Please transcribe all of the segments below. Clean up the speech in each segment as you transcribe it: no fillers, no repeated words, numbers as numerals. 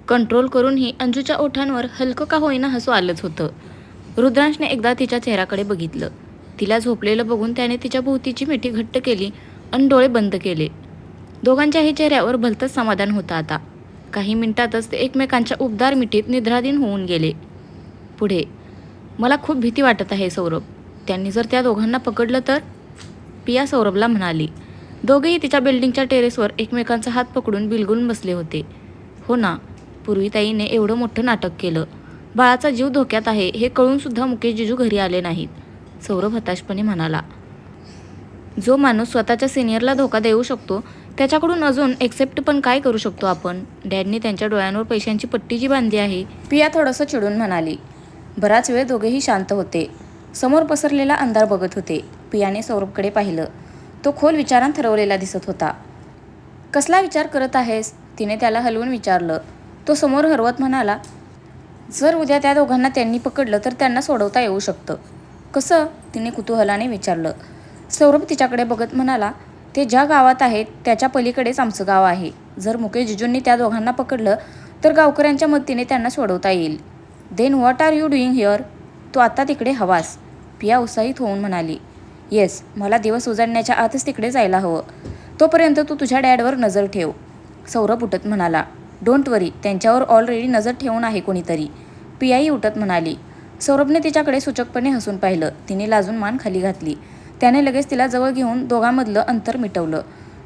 Control करूनही अंजूच्या ओठांवर हलकं का होईना हसू आलंच होतं. रुद्रांशने एकदा तिच्या चेहऱ्याकडे बघितलं. तिला झोपलेलं बघून त्याने तिच्या भोवतीची मिठी घट्ट केली आणि डोळे बंद केले. दोघांच्याही चेहऱ्यावर भलतंच समाधान होतं आता. काही मिनिटातच ते एकमेकांच्या उबदार मिठीत निद्राधीन होऊन गेले. पुढे, मला खूप भीती वाटत आहे सौरभ. त्यांनी जर त्या दोघांना पकडलं तर? पिया सौरभला म्हणाली. दोघेही तिच्या बिल्डिंगच्या टेरेसवर एकमेकांचा हात पकडून बिलगून बसले होते. हो ना, पूर्वीताईने एवढं मोठं नाटक केलं. बाळाचा जीव धोक्यात आहे हे कळूनसुद्धा मुकेश जिजू घरी आले नाहीत. सौरभ हताशपणे म्हणाला. जो माणूस स्वतःच्या सिनियरला धोका देऊ शकतो त्याच्याकडून अजून एक्सेप्ट पण काय करू शकतो आपण? डॅडनी त्यांच्या डोळ्यांवर पैशांची पट्टी जी बांधली आहे. पिया थोडंसं चिडून म्हणाली. बराच वेळ दोघेही शांत होते. समोर पसरलेला अंधार बघत होते. पियाने सौरभकडे पाहिलं. तो खोल विचारांत हरवलेला दिसत होता. कसला विचार करत आहेस? तिने त्याला हलवून विचारलं. तो समोर हरवत म्हणाला. जर उद्या त्या दोघांना त्यांनी पकडलं तर त्यांना सोडवता येऊ शकतं. कसं? तिने कुतूहलाने विचारलं. सौरभ तिच्याकडे बघत म्हणाला. ते ज्या गावात आहेत त्याच्या पलीकडेच आमचं गाव आहे. जर मुकेश जिजूंनी त्या दोघांना पकडलं तर गावकऱ्यांच्या मदतीने त्यांना सोडवता येईल. Then what are you doing here? तू आता तिकडे हवास? पिया उत्साहित होऊन म्हणाली. येस, मला दिवस उजाडण्याच्या आतच तिकडे जायला हवं. तोपर्यंत तू तुझ्या डॅडवर नजर ठेव. सौरभ उठत म्हणाला. डोंट वरी, त्यांच्यावर ऑलरेडी नजर ठेवून आहे कोणीतरी. पियाही उठत म्हणाली. सौरभने तिच्याकडे सूचकपणे हसून पाहिलं. तिने लाजून मान खाली घातली. त्याने लगेच तिला जवळ घेऊन दोघांमधलं अंतर मिटवलं.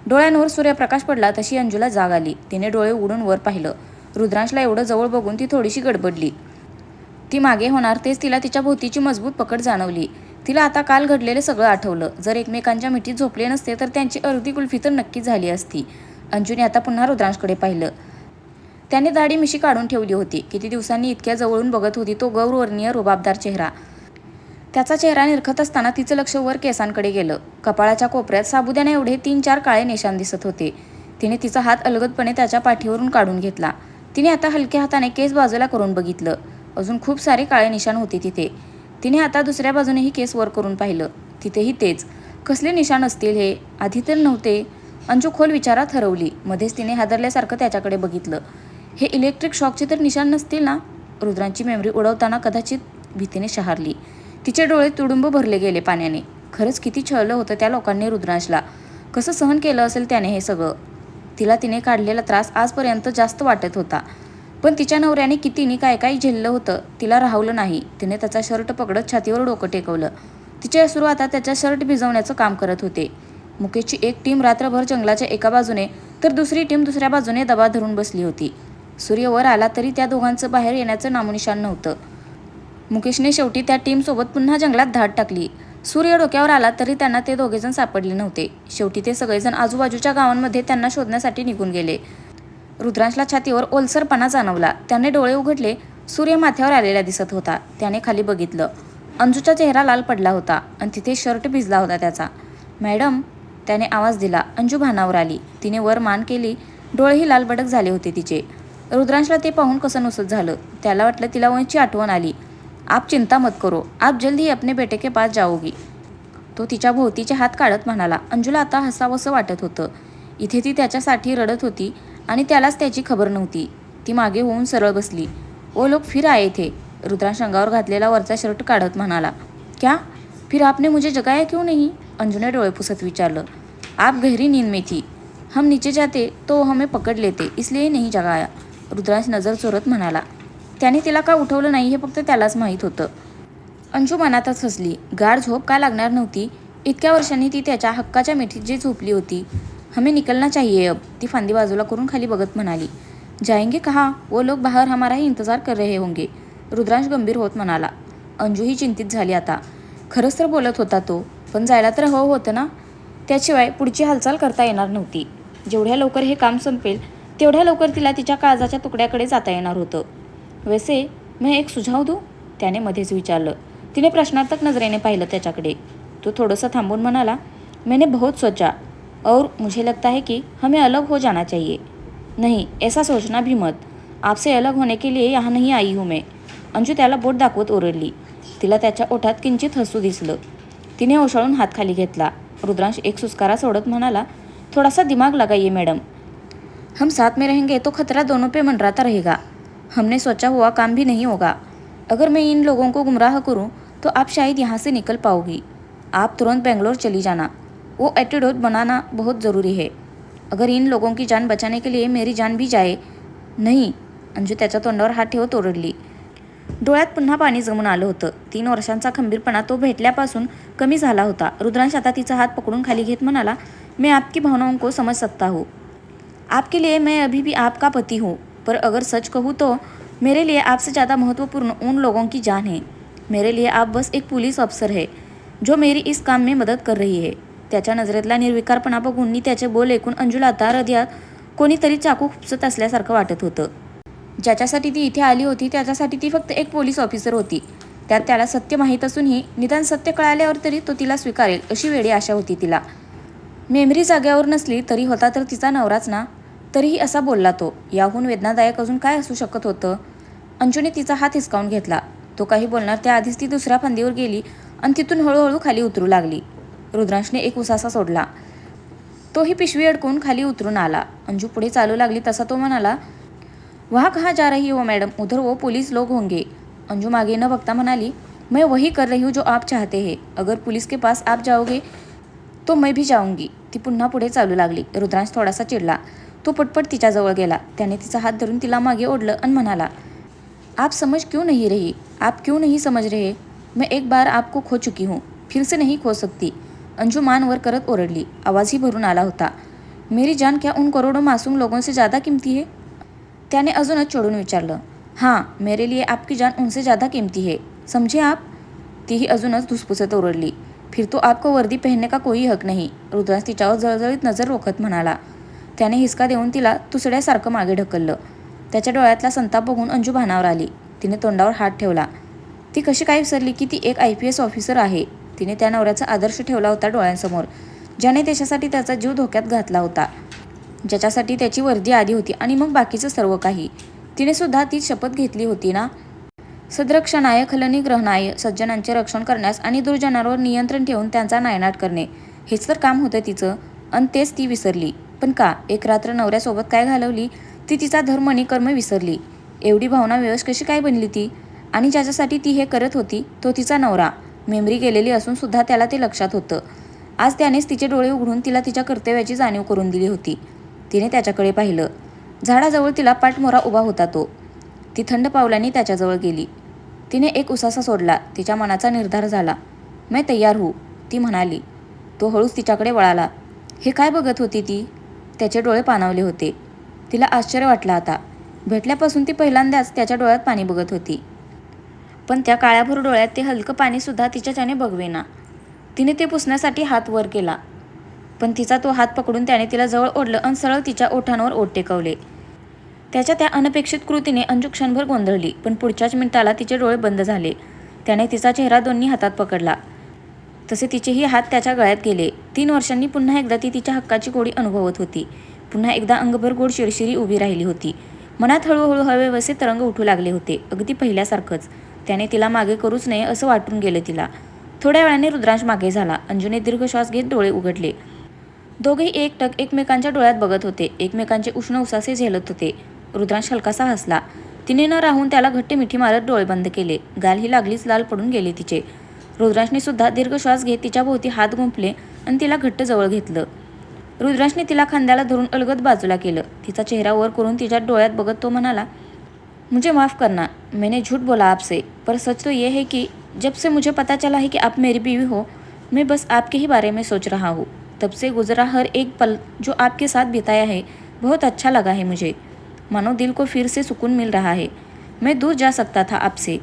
डोळ्यांवर सूर्यप्रकाश पडला तशी अंजूला जाग आली. तिने डोळे उघडून वर पाहिलं. रुद्रांशला एवढं जवळ बघून ती थोडीशी गडबडली. ती मागे होणार तेच तिला तिच्या भोवतीची मजबूत पकड जाणवली. तिला आता काल घडलेलं सगळं आठवलं. जर एकमेकांच्या मिठीत झोपले नसते तर त्यांची अर्धी कुल्फी तर नक्कीच झाली असती. अंजूने आता पुन्हा रुद्रांशकडे पाहिलं. त्याने दाढी मिशी काढून ठेवली होती. किती दिवसांनी इतक्या जवळून बघत होती तो गौरवर्णीय रुबाबदार चेहरा. त्याचा चेहरा निरखत असताना तिचं लक्ष वर केसांकडे गेलं. कपाळाच्या कोपऱ्यात साबुदाण्या एवढे 3-4 काळे निशाण दिसत होते. तिने तिचा हात अलगदपणे त्याच्या पाठीवरून काढून घेतला. तिने आता हलक्या हाताने केस बाजूला करून बघितलं. अजून खूप सारे काळे निशाण होते तिथे. तिने आता दुसऱ्या बाजूनेही केस वर करून पाहिलं. तिथेही तेच. कसले निशाण असतील हे? आधी तर नव्हते. अंजू खोल विचारात हरवली. मध्येच तिने हादरल्यासारखं त्याच्याकडे बघितलं. हे इलेक्ट्रिक शॉकचे तर निशाण नसतील ना? रुद्रांची मेमरी उडवताना कदाचित भीतीने शहारली. तिचे डोळे तुडुंब भरले गेले पाण्याने. खरंच किती छळलं होतं त्या लोकांनी रुद्रांशला. कसं सहन केलं असेल त्याने हे सगळं? तिला तिने काढलेला त्रास आजपर्यंत जास्त वाटत होता. पण तिच्या नवऱ्याने कितीने काय काय झेललं होतं तिला राहवलं नाही. तिने त्याचा शर्ट पकडत छातीवर डोकं टेकवलं. तिचे अश्रू आता त्याच्या शर्ट भिजवण्याचं काम करत होते. मुकेशची एक टीम रात्रभर जंगलाच्या एका बाजूने तर दुसरी टीम दुसऱ्या बाजूने दबा धरून बसली होती. सूर्य वर आला तरी त्या दोघांचं बाहेर येण्याचं नामोनिशाण नव्हतं. मुकेशने शेवटी त्या टीमसोबत पुन्हा जंगलात धाड टाकली. सूर्य डोक्यावर आला तरी त्यांना ते दोघेजण सापडले नव्हते. शेवटी ते सगळेजण आजूबाजूच्या गावांमध्ये त्यांना शोधण्यासाठी निघून गेले. रुद्रांशला छातीवर ओलसरपणा जाणवला. त्याने डोळे उघडले. सूर्य माथ्यावर आलेला दिसत होता. त्याने खाली बघितलं. अंजूचा चेहरा लाल पडला होता आणि तिथे शर्ट भिजला होता त्याचा. मॅडम, त्याने आवाज दिला. अंजू भानावर आली. तिने वर मान केली. डोळेही लालबडक झाले होते तिचे. रुद्रांशला ते पाहून कसं नुसत झालं. त्याला वाटलं तिला वंची आठवण आली. आप चिंता मत करो, आप जल्द ही अपने बेटे के पास जाओगी. तो तिच्या भोवतीचे हात काढत म्हणाला. अंजूला आता हसावंसं वाटत होतं. इथे ती त्याच्यासाठी रडत होती आणि त्यालाच त्याची खबर नव्हती. ती मागे होऊन सरळ बसली. ओ लोग फिर आए थे. रुद्रांश अंगावर घातलेला वरचा शर्ट काढत म्हणाला. क्या? फिर आपने मुझे जगाया क्यों नहीं? अंजूने डोळे पुसत विचारलं. आप गहरी नींद में थी. हम नीचे जाते तो हमें पकड़ लेते, इसलिए नहीं जगाया. रुद्रांश नजर चोरत म्हणाला. त्याने तिला का उठवलं नाही हे फक्त त्यालाच माहीत होतं. अंजू मनातच हसली. गाढ झोप का लागणार नव्हती? इतक्या वर्षांनी ती त्याच्या हक्काच्या मिठीत जी झोपली होती. हमें निकलना चाहिए अब. ती फांदी बाजूला करून खाली बघत म्हणाली. जाएंगे कहाँ? वो लोग बाहर हमारा ही इंतजार कर रहे होंगे. रुद्रांश गंभीर होत म्हणाला. अंजूही चिंतित झाली आता. खरंच तर बोलत होता तो. पण जायला तर हवं होतं ना. त्याशिवाय पुढची हालचाल करता येणार नव्हती. जेवढ्या लवकर हे काम संपेल तेवढ्या लवकर तिला तिच्या काळजाच्या तुकड्याकडे जाता येणार होतं. वैसे मैं एक सुझाव दूँ? त्याने मध्येच विचारलं. तिने प्रश्नार्थक नजरेने पाहिलं त्याच्याकडे. तो थोडंसं थांबून म्हणाला. मैंने बहुत सोचा और मुझे लगता है कि हमें अलग हो जाना चाहिए. नहीं, ऐसा सोचना भी मत. आपसे अलग होने के लिए यहाँ नहीं आई हूँ मैं. अंजू त्याला बोट दाखवत ओरडली. तिला त्याच्या ओठात किंचित हसू दिसलं. तिने ओशाळून हात खाली घेतला. रुद्रांश एक सुस्कारा सोडत म्हणाला. थोडासा दिमाग लगाइए मॅडम. हम साथ में रहेंगे तो खतरा दोनों पे मंडराता रहेगा। हमने सोचा हुआ काम भी नहीं होगा। अगर मैं इन लोगों को गुमराह करूं तो आप शायद यहाँ से निकल पाओगी। आप तुरंत बेंगलोर चली जाना। वो एटीट्यूड बनाना बहुत ज़रूरी है। अगर इन लोगों की जान बचाने के लिए मेरी जान भी जाए। नाही, अंजू त्याच्या तोंडावर हात ठेवत ओरडली. डोळ्यात पुन्हा पाणी जमून आलं होतं. 3 वर्षांचा खंबीरपणा तो भेटल्यापासून कमी झाला होता. रुद्रांश आता तिचा हात पकडून खाली घेत म्हणाला, मैं आपकी भावनाओं को समझ सकता हूँ. आपके लिए मैं अभी भी आपका पति हूँ, पर अगर सच कहूँ तो मेरे लिए आपसे ज़्यादा महत्वपूर्ण उन लोगों की जान है. मेरे लिए आप बस एक पुलिस अफसर है जो मेरी इस काम में मदत कर रही है. त्याच्या नजरेतला निर्विकारपणा बघून नी त्याचे बोल ऐकून अंजूला आता हृदयात कोणीतरी चाकू खुपसत असल्यासारखं वाटत होतं. ज्याच्यासाठी ती इथे आली होती त्याच्यासाठी ती फक्त एक पोलीस ऑफिसर होती. त्यात त्याला सत्य माहीत असूनही निदान सत्य कळाल्यावर तरी तो तिला स्वीकारेल अशी वेडी आशा होती तिला. मेमरी जाग्यावर नसली तरी होता तर तिचा नवराच ना. तरीही असा बोलला तो. याहून वेदनादायक अजून काय असू शकत होतं. अंजूने तिचा हात हिसकावून घेतला. तो काही बोलणार त्याआधीच ती दुसऱ्या फांदीवर गेली आणि तिथून हळूहळू खाली उतरू लागली. रुद्रांशने एक उसासा सोडला. तोही पिशवी अडकून खाली उतरून आला. अंजू पुढे चालू लागली तसा तो म्हणाला, वहाँ कहाँ जा रही हो मैडम, उधर वो पुलिस लोग होंगे. अंजू मागे न बघता म्हणाली, मैं वही कर रही हूँ जो आप चाहते हैं. अगर पुलिस के पास आप जाओगे तो मैं भी जाऊंगी. ती पुन्हा पुढे चालू लागली. रुद्रांश थोडासा चिडला. तो पटपट तिच्याजवळ गेला. त्याने तिचा हात धरून तिला मागे ओढलं आणि म्हणाला, आप समझ क्यों नहीं रही, आप क्यों नहीं समझ रहे. मैं एक बार आपको खो चुकी हूँ, फिर से नहीं खो सकती. अंजू मान वर करत ओरडली. आवाजही भरून आला होता. मेरी जान क्या उन करोड़ों मासूम लोगों से ज़्यादा कीमती है. त्याने अजूनच चढून विचारलं. हाँ, मेरे लिए आपकी जान उनसे ज़्यादा कीमती है, समझे आप. तीही अजूनच धुसपुसत ओरडली. फिर तो आपको वर्दी पहनने का कोई हक नहीं. रुद्रांश तिच्यावर जळजळीत नजर रोखत म्हणाला. त्याने हिसका देऊन तिला तुसड्यासारखं मागे ढकललं. त्याच्या डोळ्यातला संताप बघून अंजू भानावर आली. तिने तोंडावर हात ठेवला. ती कशी काय विसरली की ती एक IPS ऑफिसर आहे. तिने त्या नवऱ्याचा आदर्श ठेवला होता डोळ्यांसमोर, ज्याने देशासाठी त्याचा जीव धोक्यात घातला होता, ज्याच्यासाठी त्याची वर्दी आधी होती आणि मग बाकीचं सर्व काही. तिने सुद्धा ती शपथ घेतली होती ना. सद्रक्षणाय खलनिग्रहणाय, सज्जनांचे रक्षण करण्यास आणि दुर्जनांवर नियंत्रण ठेवून त्यांचा नायनाट करणे, हेच तर काम होतं तिचं. आणि तेच ती विसरली. पण का. एक रात्र नवऱ्यासोबत काय घालवली. ती तिचा धर्म आणि कर्म विसरली. एवढी भावना विवश कशी काय बनली ती. आणि ज्याच्यासाठी ती हे करत होती तो तिचा नवरा. मेमरी गेलेली असून सुद्धा त्याला ते लक्षात होतं. आज त्यानेच तिचे डोळे उघडून तिला तिच्या कर्तव्याची जाणीव करून दिली होती. तिने त्याच्याकडे पाहिलं. झाडाजवळ तिला पाठमोरा उभा होता तो. ती थंड पावलांनी त्याच्याजवळ गेली. तिने एक उसासा सोडला. तिच्या मनाचा निर्धार झाला. मैं तयार हूँ, ती म्हणाली. तो हळूच तिच्याकडे वळाला. हे काय बघत होती ती. त्याचे डोळे पाणावले होते. तिला आश्चर्य वाटलं आता. भेटल्यापासून ती पहिल्यांदाच त्याच्या डोळ्यात पाणी बघत होती. पण त्या काळ्याभोर डोळ्यात ते हलकं पाणीसुद्धा तिच्याच्याने बघवेना. तिने ते पुसण्यासाठी हात वर केला. पण तिचा तो हात पकडून त्याने तिला जवळ ओढलं आणि सरळ तिच्या ओठांवर ओठ टेकवले. त्याच्या त्या अनपेक्षित कृतीने अंजू क्षणभर गोंधळली. पण पुढच्याच मिनिटाला तिचे डोळे बंद झाले. त्याने तिचा चेहरा दोन्ही हातात पकडला. तसे तिचेही हात त्याच्या गळ्यात गेले. 3 वर्षांनी पुन्हा एकदा ती तिच्या हक्काची गोडी अनुभवत होती. पुन्हा एकदा अंगभर गोड शिरशिरी उभी राहिली होती. मनात हळूहळू हवेवसे तरंग उठू लागले होते. अगदी पहिल्यासारखंच. त्याने तिला मागे करूच नये असं वाटून गेलं तिला. थोड्या वेळाने रुद्रांश मागे झाला. अंजूने दीर्घ श्वास घेत डोळे उघडले. दोघेही एकटक एकमेकांच्या डोळ्यात बघत होते. एकमेकांचे उष्ण उसासे झेलत होते. रुद्रांश हलकासा हसला. तिने न राहून त्याला घट्ट मिठी मारत डोळे बंद केले. गालही लागलीच लाल पडून गेले तिचे. रुद्रांशने सुद्धा दीर्घ श्वास घेत तिच्या भोवती हात गुंफले आणि तिला घट्ट जवळ घेतलं. रुद्रांशने तिला खांद्याला धरून अलगद बाजूला केलं. तिचा चेहरा वर करून तिच्या डोळ्यात बघत तो म्हणाला, मुझे माफ़ करना, मैंने झूठ बोला आपसे, पर सच तो ये है कि जब से मुझे पता चला है कि आप मेरी बीवी हो, मैं बस आपके ही बारे में सोच रहा हूँ. तब से गुजरा हर एक पल जो आपके साथ बिताया है बहुत अच्छा लगा है मुझे. मानो दिल को फिर से सुकून मिल रहा है. मैं दूर जा सकता था आपसे,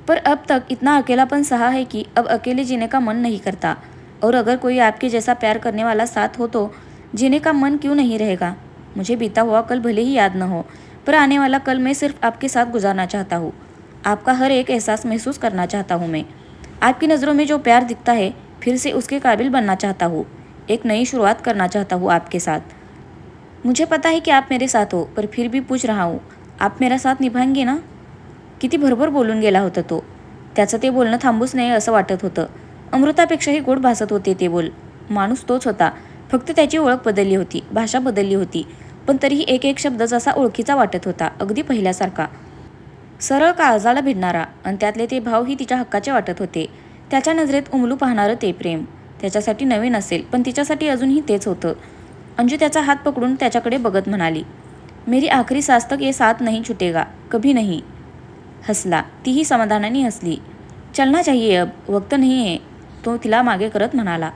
पर अब तक इतना अकेलापन सहा है कि अब अकेले जीने का मन नहीं करता. और अगर कोई आपके जैसा प्यार करने वाला साथ हो तो जीने का मन क्यों नहीं रहेगा. मुझे बीता हुआ कल भले ही याद न हो, पर आने वाला कल मैं सिर्फ आपके साथ गुजारना चाहता हूँ. आपका हर एक एहसास महसूस करना चाहता हूँ मैं. आपकी नज़रों में जो प्यार दिखता है फिर से उसके काबिल बनना चाहता हूँ. एक नई शुरुआत करना चाहता हूँ आपके साथ. मुझे पता है कि आप मेरे साथ हो, पर फिर भी पूछ रहा हूँ, आप मेरा साथ निभाएंगे ना. किती भरभर बोलून गेला होता तो. त्याचं ते बोलणं थांबूच नये असं वाटत होतं. अमृतापेक्षाही गोड भासत होते ते बोल. माणूस तोच होता, फक्त त्याची ओळख बदलली होती, भाषा बदलली होती. पण तरीही एक एक शब्द जसा ओळखीचा वाटत होता, अगदी पहिल्यासारखा. सरळ काळजाला भिडणारा, आणि त्यातले ते भावही तिच्या हक्काचे वाटत होते. त्याच्या नजरेत उमलू पाहणारं ते प्रेम त्याच्यासाठी नवीन असेल, पण तिच्यासाठी अजूनही तेच होतं. अंजू त्याचा हात पकडून त्याच्याकडे बघत म्हणाली, मेरी आखरी सांस तक ये साथ नहीं छूटेगा, कभी नहीं. हसला. तीही समाधानाने हसली. चलना चाहिए अब, वक्त नहीं है, तो तिला मागे करत म्हणाला.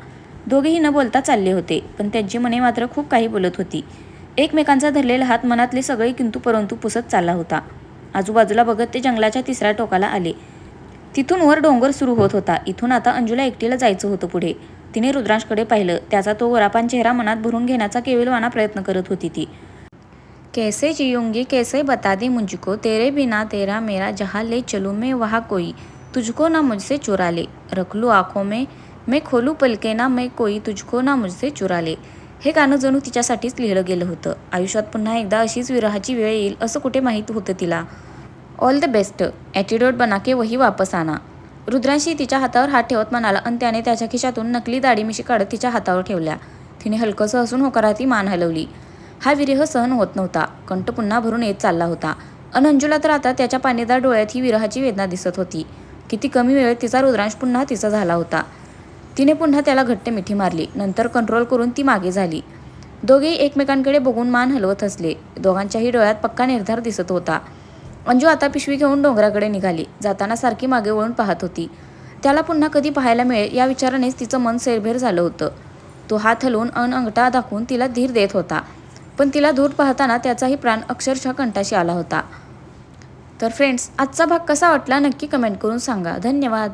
दोघेही न बोलता चालले होते, पण त्यांची मने मात्र खूप काही बोलत होती. एकमेकांचा धरलेला हात मनातले सगळे किंतु परंतु पुसत चालला होता. आजूबाजूला बघत ते जंगलाच्या तिसऱ्या टोकाला आले. तिथून वर डोंगर सुरू होत होता. इथून आता अंजूला एकटीला जायचं होतं पुढे. तिने रुद्रांशकडे पाहिलं. त्याचा तो गोरापान चेहरा मनात भरून घेण्याचा केविलवाना प्रयत्न करत होती ती. कैसे जीऊंगी कैसे बता दे मुझको, तेरे बिना तेरा मेरा जहाँ ले चलूँ मैं वहाँ कोई तुझको ना मुझसे चुरा ले, रख लूँ आँखों में मैं खोलू पलके ना मैं कोई तुझको ना मुझसे चुरा ले. हे गाणं जणू तिच्यासाठीच लिहिलं गेलं होतं. आयुष्यात पुन्हा एकदा अशीच विरहाची वेळ येईल असं कुठे माहीत होतं तिला. ऑल द बेस्ट, ॲटिट्यूड बना के वही वापस आना. रुद्रांशी तिच्या हातावर हात ठेवत म्हणाला, आणि त्याने त्याच्या खिशातून नकली दाढी-मिशी काढत तिच्या हातावर ठेवल्या. तिने हलकंसं हसून होकारार्थी मान हलवली. हा विरह सहन होत नव्हता. कंठ पुन्हा भरून येत चालला होता. अंजूला तर आता त्याच्या पाणीदार डोळ्यात ही विरहाची वेदना दिसत होती. किती कमी वेळेत तिचा रुद्रांश पुन्हा तिचा झाला होता. तिने पुन्हा त्याला घट्ट मिठी मारली. नंतर कंट्रोल करून ती मागे झाली. दोघेही एकमेकांकडे बघून मान हलवत हसले. दोघांच्याही डोळ्यात पक्का निर्धार दिसत होता. अंजू आता पिशवी घेऊन डोंगराकडे निघाली. जाताना सारखी मागे वळून पाहत होती. त्याला पुन्हा कधी पाहायला मिळेल या विचारानेच तिचं मन सैरभैर झालं होतं. तो हात हलवून अंगठा दाखवून तिला धीर देत होता, पण तिला दूर पाहताना त्याचाही प्राण अक्षरशः कंठाशी आला होता. तर फ्रेंड्स, आजचा भाग कसा वाटला नक्की कमेंट करून सांगा. धन्यवाद.